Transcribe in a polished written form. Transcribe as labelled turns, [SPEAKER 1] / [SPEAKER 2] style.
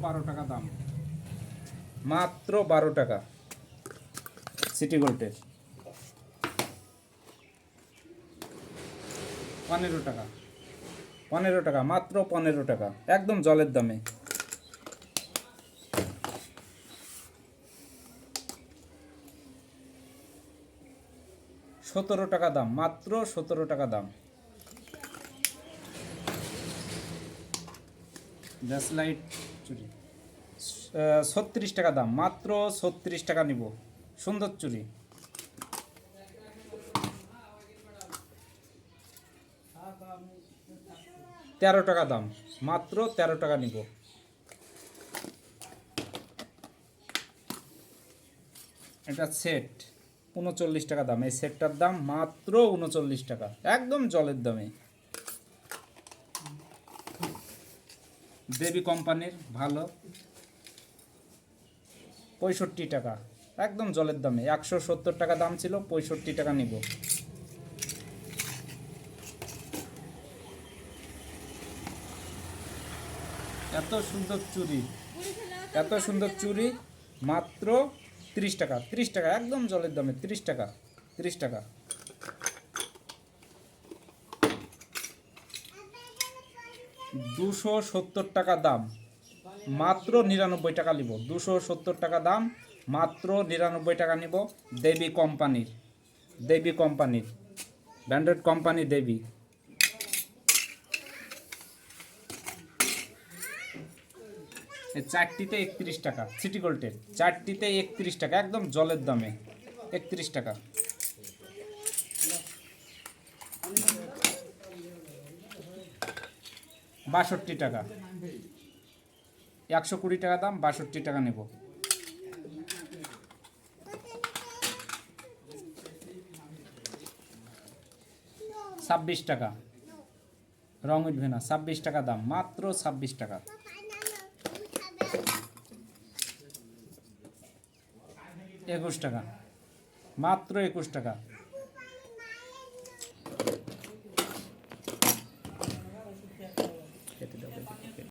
[SPEAKER 1] 12 টাকা দাম, মাত্র 12 টাকা। সিটি গোল্ডের 15 টাকা, 15 টাকা, মাত্র 15 টাকা, একদম জলের দামে। $17 দাম, মাত্র 17 টাকা দাম। গ্যাসলাইট চুড়ি 36 টাকা দাম, মাত্র 36 টাকা নিব। সুন্দর চুড়ি। $13 দাম, মাত্র 13 টাকা নিব। এটা সেট 39 টাকা দাম। এই সেটটার দাম মাত্র 39 টাকা, একদম জলের দামে। দেবী কোম্পানির ভালো, 65 টাকা, একদম জলের দামে। 170 টাকা দাম ছিল, 65 টাকা নিব। এত সুন্দর চুড়ি, এত সুন্দর চুড়ি, মাত্র 30 টাকা, 30 টাকা, একদম জলের দামে। 30 টাকা, 30 টাকা। $270 দাম, মাত্র 99 টাকা নিব। 270 টাকা দাম, মাত্র 99 টাকা নিব। দেবী কোম্পানির, দেবী কোম্পানির ব্র্যান্ডেড কোম্পানি দেবী। এই চারটিতে 31 টাকা, সিটি গোল্ডের চারটিতে 31 টাকা, একদম জলের দামে। 31 টাকা। $62 120 টাকা দাম, 62 টাকা নেব। $26 রং উঠবে না। 26 টাকা দাম, মাত্র 26 টাকা। $21 মাত্র 21 টাকা।